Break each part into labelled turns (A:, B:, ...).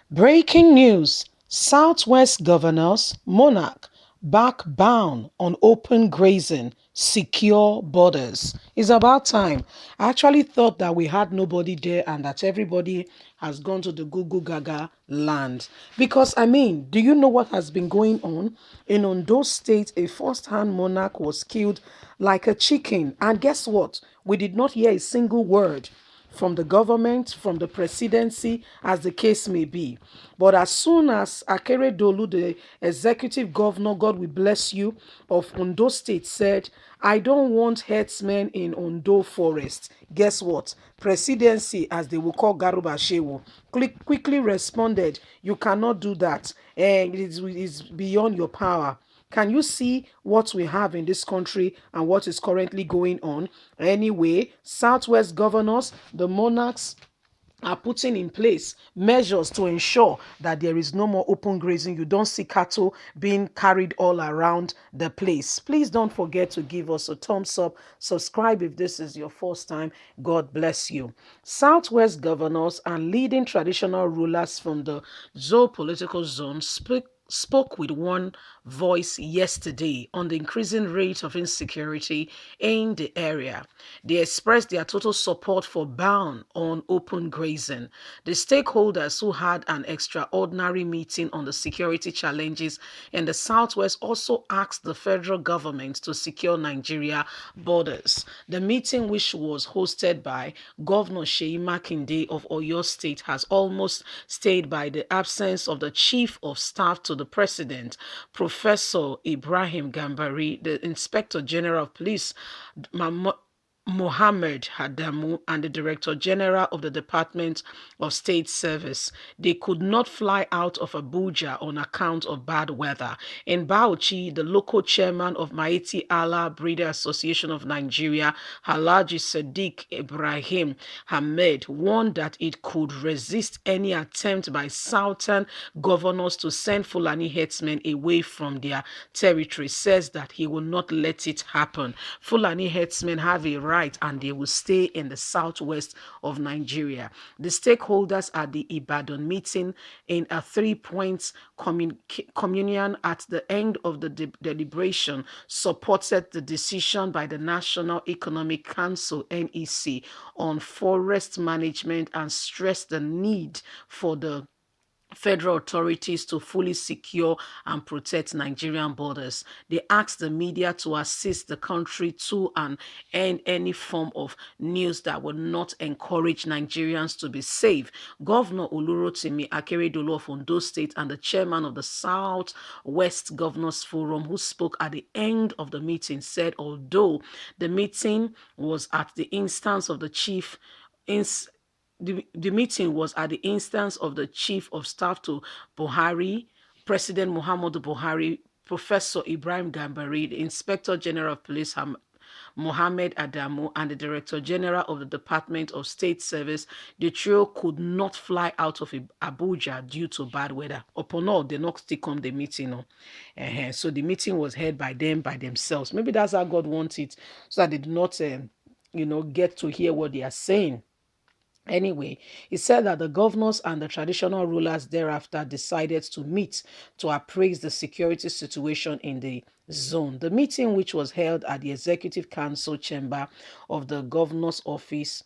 A: Breaking news: Southwest governors, Monarch, back ban on open grazing, secure borders. It's about time. I actually thought that we had nobody there and that everybody has gone to the Google Gaga land. Because, do you know what has been going on? In Ondo State, a first-hand monarch was killed like a chicken. And guess what? We did not hear a single word from the government, from the presidency, as the case may be. But as soon as Akere Dolu, the executive governor, God will bless you, of Ondo State, said, I don't want herdsmen in Ondo Forest. Guess what? Presidency, as they will call Garuba Shehu, quickly responded, you cannot do that. It's beyond your power. Can you see what we have in this country and what is currently going on? Anyway, Southwest governors, the monarchs, are putting in place measures to ensure that there is no more open grazing. You don't see cattle being carried all around the place. Please don't forget to give us a thumbs up. Subscribe if this is your first time. God bless you. Southwest governors and leading traditional rulers from the political zone spoke with one voice yesterday on the increasing rate of insecurity in the area. They expressed their total support for ban on open grazing. The stakeholders who had an extraordinary meeting on the security challenges in the Southwest also asked the federal government to secure Nigeria borders. The meeting, which was hosted by Governor Seyi Makinde of Oyo State, has almost stayed by the absence of the Chief of Staff to the President, Professor Ibrahim Gambari, the Inspector General of Police, Mohammed Hadamu, and the Director General of the Department of State Service. They could not fly out of Abuja on account of bad weather. In Bauchi, the local chairman of Maiti Allah Breeder Association of Nigeria, Halaji Sadiq Ibrahim Hamed, warned that it could resist any attempt by southern governors to send Fulani herdsmen away from their territory. Says that he will not let it happen. Fulani herdsmen have a right and they will stay in the southwest of Nigeria. The stakeholders at the Ibadan meeting, in a 3-point communion at the end of the deliberation, supported the decision by the National Economic Council (NEC) on forest management and stressed the need for the federal authorities to fully secure and protect Nigerian borders. They asked the media to assist the country to and end any form of news that would not encourage Nigerians to be safe. Governor Olurotimi Akeredolu of Ondo State and the chairman of the South West Governors Forum, who spoke at the end of the meeting, said although the meeting was at the instance of the chief the meeting was at the instance of the Chief of Staff to Buhari, President Muhammadu Buhari, Professor Ibrahim Gambari, the Inspector General of Police Mohammed Adamu, and the Director General of the Department of State Service. The trio could not fly out of Abuja due to bad weather. Upon all, they not still come the meeting. So the meeting was held by them by themselves. Maybe that's how God wants it, so that they do not, get to hear what they are saying. Anyway, he said that the governors and the traditional rulers thereafter decided to meet to appraise the security situation in the zone. The meeting, which was held at the Executive Council chamber of the governor's office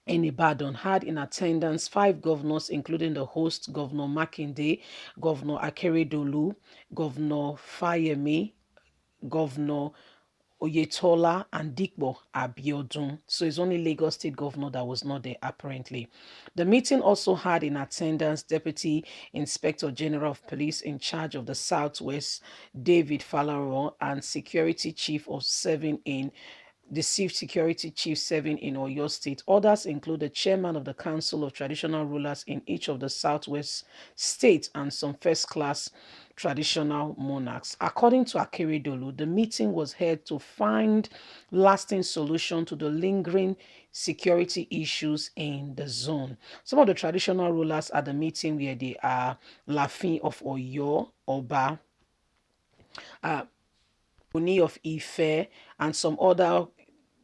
A: in Ibadan, had in attendance 5 governors, including the host, Governor Makinde, Governor Akeredolu, Governor Fayemi, Governor Oyetola, and Dikbo Abiodun. So it's only Lagos State Governor that was not there, apparently. The meeting also had in attendance Deputy Inspector General of Police in charge of the Southwest, David Falaro, and Security Chief of 7 in the Chief Security Chief 7 in Oyo State. Others include the chairman of the Council of Traditional Rulers in each of the Southwest states and some first-class traditional monarchs. According to Akeredolu, the meeting was held to find lasting solution to the lingering security issues in the zone. Some of the traditional rulers at the meeting were the Lafin of Oyo, Oba, Oni of Ife, and some other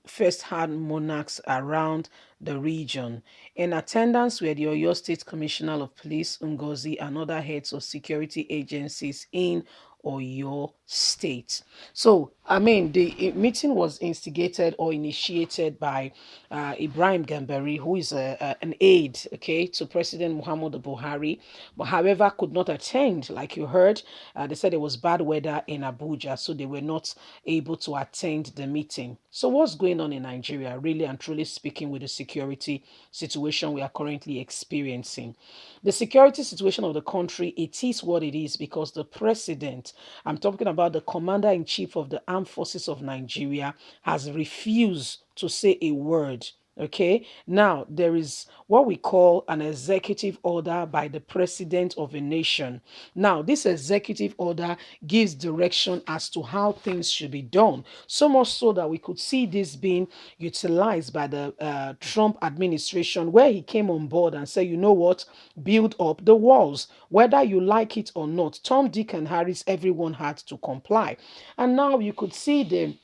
A: first-hand monarchs around the region. In attendance were the Oyo State Commissioner of Police, Ngozi, and other heads of security agencies in Oyo State. So, I mean, the meeting was instigated or initiated by Ibrahim Gambari, who is an aide, okay, to President Muhammadu Buhari, but however could not attend. Like you heard, they said it was bad weather in Abuja, so they were not able to attend the meeting. So, what's going on in Nigeria, really and truly speaking, with the security situation we are currently experiencing? The security situation of the country, it is what it is because the president, I'm talking about the commander in chief of the armed forces of Nigeria, has refused to say a word. Okay, now there is what we call an executive order by the president of a nation. Now, this executive order gives direction as to how things should be done, so much so that we could see this being utilized by the Trump administration, where he came on board and said, you know what, build up the walls. Whether you like it or not, Tom, Dick, and Harris, everyone had to comply. And now you could see the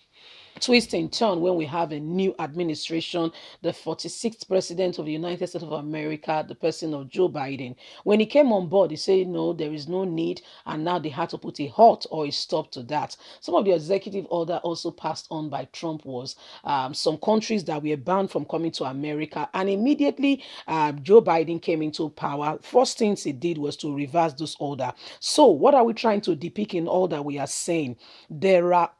A: twist and turn when we have a new administration, the 46th president of the United States of America, the person of Joe Biden. When he came on board, he said, no, there is no need. And now they had to put a halt or a stop to that. Some of the executive order also passed on by Trump was some countries that were banned from coming to America. And immediately Joe Biden came into power. First things he did was to reverse this order. So what are we trying to depict in all that we are saying? There are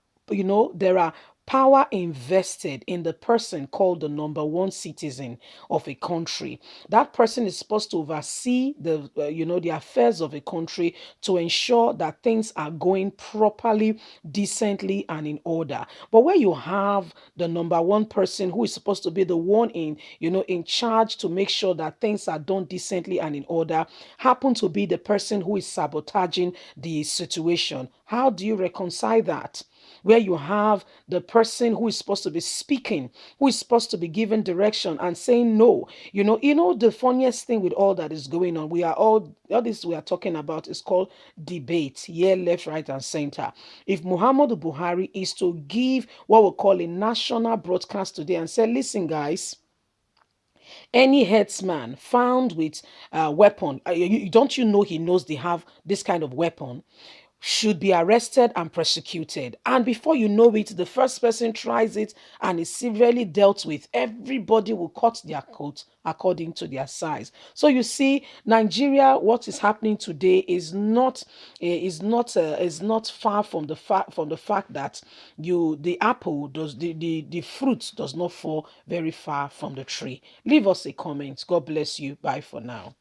A: power invested in the person called the number one citizen of a country. That person is supposed to oversee the affairs of a country to ensure that things are going properly, decently, and in order. But where you have the number one person who is supposed to be the one in charge to make sure that things are done decently and in order, happen to be the person who is sabotaging the situation, how do you reconcile that? Where you have the person who is supposed to be speaking, who is supposed to be giving direction and saying no. The funniest thing with all that is going on, we are all this we are talking about is called debate, yeah, left, right, and center. If Muhammadu Buhari is to give what we call a national broadcast today and say, listen, guys, any herdsman found with a weapon, don't you know he knows they have this kind of weapon, should be arrested and prosecuted. And before you know it, the first person tries it and is severely dealt with. Everybody will cut their coat according to their size. So you see, Nigeria, what is happening today is not far from the fact that the fruit does not fall very far from the tree. Leave us a comment. God bless you. Bye for now.